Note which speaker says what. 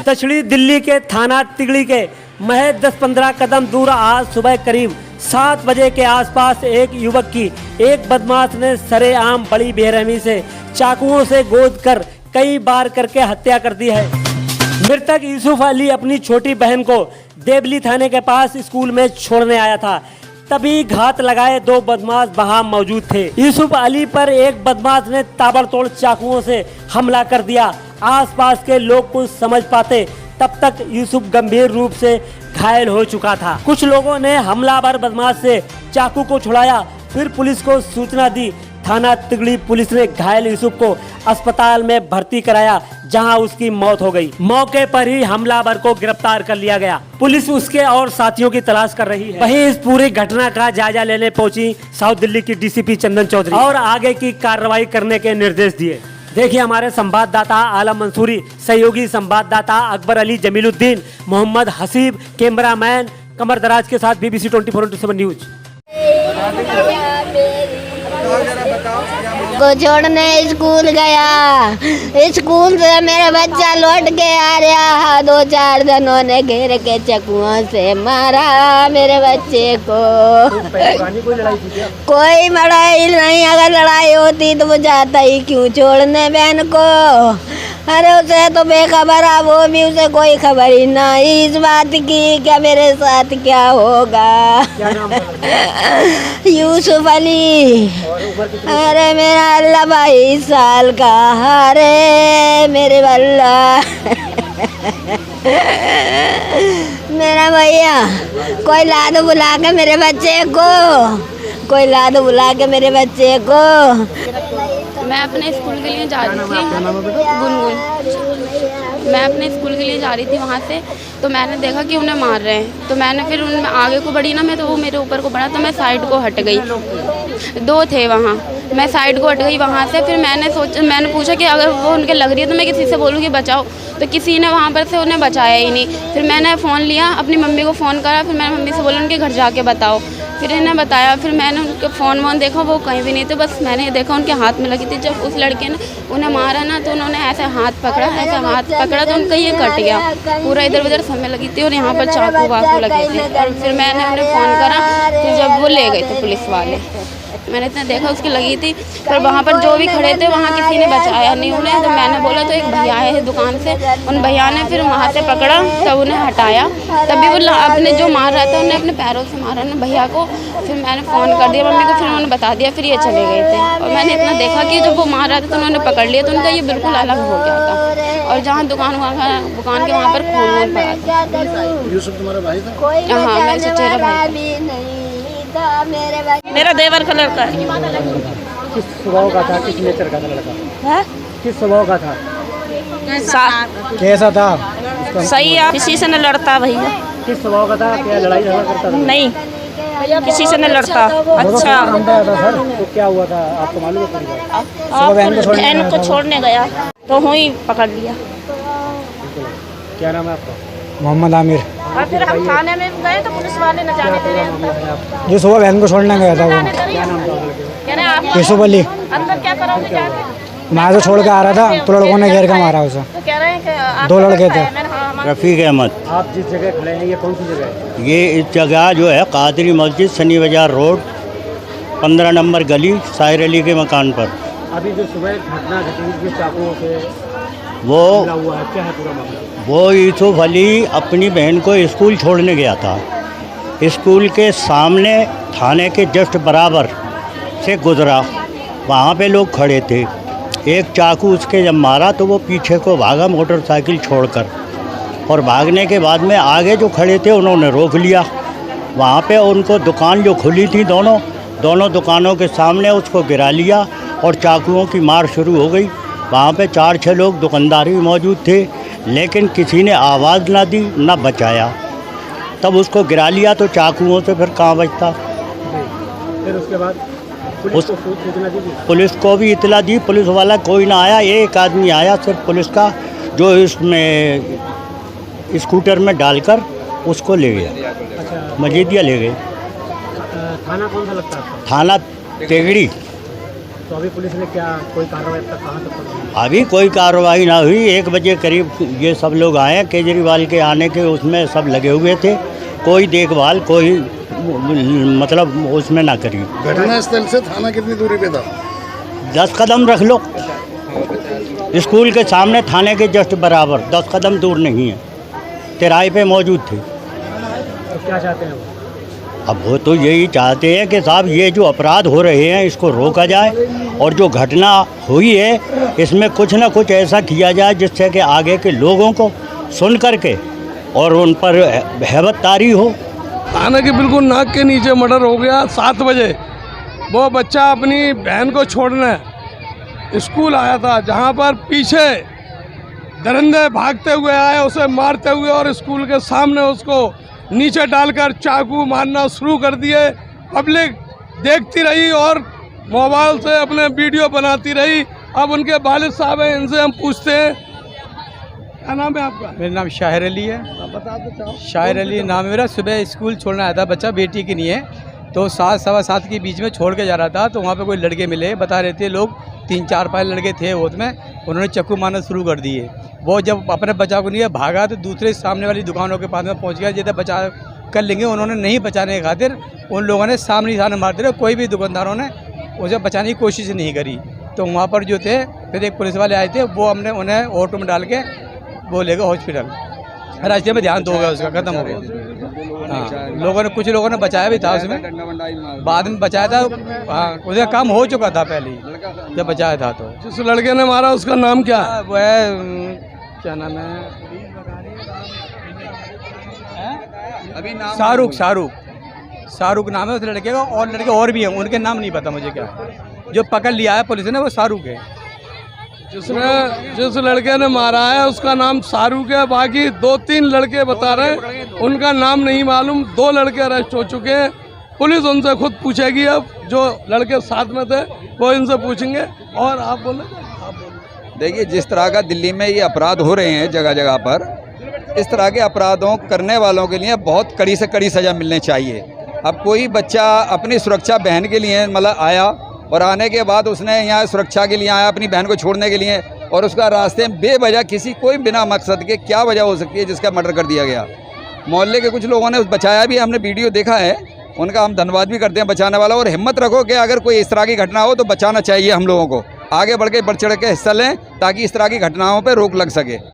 Speaker 1: दक्षिणी दिल्ली के थाना तिगड़ी के महज 10-15 कदम दूर आज सुबह करीब 7 बजे के आसपास एक युवक की एक बदमाश ने सरेआम बड़ी बेरहमी से चाकुओं से गोद कर कई बार करके हत्या कर दी है। मृतक यूसुफ अली अपनी छोटी बहन को देवली थाने के पास स्कूल में छोड़ने आया था, तभी घात लगाए 2 बदमाश वहां मौजूद थे। यूसुफ अली पर एक बदमाश ने ताबड़तोड़ चाकुओं से हमला कर दिया। आसपास के लोग कुछ समझ पाते तब तक यूसुफ गंभीर रूप से घायल हो चुका था। कुछ लोगों ने हमलावर बदमाश से चाकू को छुड़ाया, फिर पुलिस को सूचना दी। थाना तिगड़ी पुलिस ने घायल यूसुफ को अस्पताल में भर्ती कराया, जहां उसकी मौत हो गई। मौके पर ही हमलावर को गिरफ्तार कर लिया गया। पुलिस उसके और साथियों की तलाश कर रही है। वहीं इस पूरी घटना का जायजा लेने पहुंची साउथ दिल्ली की डीसीपी चंदन चौधरी और आगे की कार्रवाई करने के निर्देश दिए। देखिए हमारे संवाददाता आलम मंसूरी, सहयोगी संवाददाता अकबर अली जमीलुद्दीन, मोहम्मद हसीब, कैमरामैन कमर दराज के साथ BBC 24/7 न्यूज।
Speaker 2: को छोड़ने स्कूल गया, स्कूल से मेरा बच्चा लौट के आ रहा, 2-4 जनों ने घेर के चकुओं से मारा मेरे बच्चे को। कोई लड़ाई नहीं, अगर लड़ाई होती तो वो जाता ही क्यों छोड़ने बहन को। अरे उसे तो बेखबर है, वो भी उसे कोई खबर ही नहीं इस बात की क्या मेरे साथ क्या होगा। यूसुफ अली, अरे मेरा अल्लाह 22 साल का, अरे मेरे अल्लाह मेरा भैया, कोई ला दो बुला के मेरे बच्चे को, कोई ला दो बुला के मेरे बच्चे को।
Speaker 3: मैं अपने स्कूल के लिए जा रही थी, गुनगुन, मैं अपने स्कूल के लिए जा रही थी वहाँ से, तो मैंने देखा कि उन्हें मार रहे हैं, तो मैंने फिर उनमें आगे को बढ़ी ना, मैं तो वो मेरे ऊपर को बढ़ा, तो मैं साइड को हट गई। 2 थे वहाँ, मैं साइड को हट गई वहाँ से। फिर मैंने पूछा कि अगर वो उनके लग रही है तो मैं किसी से बोलूँ कि बचाओ, तो किसी ने वहाँ पर से उन्हें बचाया ही नहीं। फिर मैंने फ़ोन लिया, अपनी मम्मी को फ़ोन करा, फिर मैंने मम्मी से बोला उनके घर जाके बताओ, फिर इन्हें बताया। फिर मैंने उनके फ़ोन वोन देखा, वो कहीं भी नहीं थे, बस मैंने देखा उनके हाथ में लगी थी। जब उस लड़के ने उन्हें मारा ना, तो उन्होंने ऐसे हाथ पकड़ा तो उनका ये कट गया, पूरा इधर उधर समय लगी थी और यहाँ पर चाकू वाकू लगी थी। और फिर मैंने उन्हें फ़ोन करा, फिर जब वो ले गए थे पुलिस वाले, मैंने इतना देखा उसकी लगी थी। फिर वहाँ पर जो भी खड़े थे वहाँ किसी ने बचाया नहीं उन्हें, तो मैंने बोला तो एक भैया है दुकान से, उन भैया ने फिर वहाँ से पकड़ा, तब उन्हें हटाया। तभी वो अपने जो मार रहा था उन्हें अपने पैरों से मारा ना भैया को। फिर मैंने फ़ोन कर दिया मम्मी को, फिर उन्होंने बता दिया, फिर ये चले गए थे। और मैंने इतना देखा कि जब वो मार रहा था तो उन्होंने पकड़ लिया, तो उनका ये बिल्कुल अलग हो गया था। और जहाँ दुकान के वहाँ पर खून पड़ा था।
Speaker 4: यूसुफ तुम्हारा भाई था?
Speaker 3: हाँ, मेरा चचेरा भाई।
Speaker 5: मेरा देवर का लड़का है।
Speaker 1: किस स्वभाव का था, किस नेचर का था लड़का?
Speaker 5: है?
Speaker 1: किस स्वभाव का था?
Speaker 4: कैसा था?
Speaker 5: सही है, किसी से न लड़ता भैया।
Speaker 1: किस स्वभाव का था? क्या लड़ाई झगड़ा करता था?
Speaker 5: नहीं, किसी से न लड़ता। अच्छा,
Speaker 1: सर तो क्या हुआ था आपको मालूम है?
Speaker 5: बहन को छोड़ने गया तो हुई पकड़ लिया।
Speaker 1: क्या नाम है आपका?
Speaker 4: मोहम्मद आमिर।
Speaker 5: और फिर हम थाने में गए तो पुलिस वाले न जाने दे रहे।
Speaker 4: जो सुबह बहन को छोड़ने गया था वो यूसुफ अली।
Speaker 5: अंदर क्या करोगे जाके?
Speaker 4: मैं तो छोड़ के आ रहा था तो लड़कों ने घेर के मारा उसे।
Speaker 5: तो कह रहे हैं कि
Speaker 4: 2 लड़के थे।
Speaker 6: रफ़ीक अहमद।
Speaker 1: आप जिस जगह खड़े हैं ये कौन सी जगह है?
Speaker 6: ये इस जगह जो है कादरी मस्जिद, सनी बाजार रोड, 15 नंबर गली, साहिर अली के मकान पर।
Speaker 1: अभी जो सुबह घटना घटी जिसमें चाकुओं से
Speaker 6: वो
Speaker 1: हुआ है, क्या है पूरा मामला?
Speaker 6: वो यूसुफ अली अपनी बहन को स्कूल छोड़ने गया था। स्कूल के सामने थाने के जस्ट बराबर से गुजरा, वहाँ पे लोग खड़े थे। एक चाकू उसके जब मारा तो वो पीछे को भागा मोटरसाइकिल छोड़कर, और भागने के बाद में आगे जो खड़े थे उन्होंने रोक लिया। वहाँ पे उनको दुकान जो खुली थी दोनों दुकानों के सामने उसको गिरा लिया और चाकुओं की मार शुरू हो गई। वहाँ पे 4-6 लोग दुकानदार भी मौजूद थे, लेकिन किसी ने आवाज़ ना दी ना बचाया। तब उसको गिरा लिया तो चाकुओं से फिर कहाँ बचता।
Speaker 1: फिर उसके बाद
Speaker 6: पुलिस को भी इतला दी, पुलिस वाला कोई ना आया। एक आदमी आया सिर्फ पुलिस का, जो इसमें स्कूटर में डालकर उसको ले गया।
Speaker 1: अच्छा,
Speaker 6: मजीदिया ले गए।
Speaker 1: थाना कौन सा लगता है आपका?
Speaker 6: थाना तिगड़ी।
Speaker 1: तो अभी पुलिस ने क्या कोई कार्रवाई अब तक कहाँ तक कर?
Speaker 6: अभी कोई कार्रवाई ना हुई। 1 बजे करीब ये सब लोग आए, केजरीवाल के आने के उसमें सब लगे हुए थे, कोई देखभाल कोई मतलब उसमें ना करी।
Speaker 7: घटना स्थल से थाना कितनी दूरी पे था?
Speaker 6: 10 कदम रख लो, स्कूल के सामने थाने के जस्ट बराबर 10 कदम दूर नहीं है, तिराहे पे मौजूद थे।
Speaker 1: तो क्या चाहते हैं वो?
Speaker 6: अब वो तो यही चाहते हैं कि साहब ये जो अपराध हो रहे हैं इसको रोका जाए, और जो घटना हुई है इसमें कुछ ना कुछ ऐसा किया जाए जिससे कि आगे के लोगों को सुन करके और उन पर हैबत तारी हो।
Speaker 8: थाने के बिल्कुल नाक के नीचे मर्डर हो गया 7 बजे। वो बच्चा अपनी बहन को छोड़ने स्कूल आया था, जहाँ पर पीछे दरिंदे भागते हुए आए, उसे मारते हुए और स्कूल के सामने उसको नीचे डालकर चाकू मारना शुरू कर दिए। पब्लिक देखती रही और मोबाइल से अपने वीडियो बनाती रही। अब उनके वालिद साहब हैं, इनसे हम पूछते हैं, क्या नाम है आपका?
Speaker 9: मेरा नाम शाहिर अली है।
Speaker 8: बता दो चाहो।
Speaker 9: शाहिर अली नाम है मेरा। सुबह स्कूल छोड़ने आया था बच्चा, बेटी की नहीं है, तो 7 सवा 7 के बीच में छोड़ के जा रहा था, तो वहाँ पे कोई लड़के मिले, बता रहे थे लोग 3-4-5 लड़के थे वोट में, उन्होंने चाकू मारना शुरू कर दिए। वो जब अपने बचाव को लिए भागा तो दूसरे सामने वाली दुकानों के पास में पहुँच गया, जैसे बचा कर लेंगे, उन्होंने नहीं बचाने के खातिर उन लोगों ने सामने मारते रहे, कोई भी दुकानदारों ने उसे बचाने की कोशिश नहीं करी। तो वहाँ पर जो थे फिर एक पुलिस वाले आए थे, वो हमने उन्हें ऑटो में डाल के वो ले गए हॉस्पिटल। रास्ते में ध्यान दो गया, उसका खत्म हो गया। हाँ, लोगों ने कुछ लोगों ने बचाया भी था उसमें, बाद में बचाया था। हाँ, उसका काम हो चुका था पहले ही जब बचाया था। तो
Speaker 8: जिस लड़के ने मारा उसका नाम क्या?
Speaker 9: वो है क्या नाम है, शाहरुख नाम है उस लड़के का, और लड़के और भी हैं, उनके नाम नहीं पता मुझे क्या है। जो पकड़ लिया है पुलिस ने वो शाहरुख है।
Speaker 8: जिस लड़के ने मारा है उसका नाम शाहरुख है, बाकी 2-3 लड़के बता रहे हैं, उनका नाम नहीं मालूम। 2 लड़के अरेस्ट हो चुके हैं, पुलिस उनसे खुद पूछेगी। अब जो लड़के साथ में थे वो इनसे पूछेंगे। और आप बोले?
Speaker 10: देखिए, जिस तरह का दिल्ली में ये अपराध हो रहे हैं जगह जगह पर, इस तरह के अपराधों करने वालों के लिए बहुत कड़ी से कड़ी सज़ा मिलनी चाहिए। अब कोई बच्चा अपनी सुरक्षा बहन के लिए मतलब आया, और आने के बाद उसने यहाँ सुरक्षा के लिए आया अपनी बहन को छोड़ने के लिए, और उसका रास्ते में बेवजह किसी कोई बिना मकसद के क्या वजह हो सकती है जिसका मर्डर कर दिया गया। मोहल्ले के कुछ लोगों ने बचाया भी, हमने वीडियो देखा है, उनका हम धन्यवाद भी करते हैं बचाने वाला। और हिम्मत रखो कि अगर कोई इस तरह की घटना हो तो बचाना चाहिए हम लोगों को, आगे बढ़ चढ़ के हिस्सा लें ताकि इस तरह की घटनाओं पर रोक लग सके।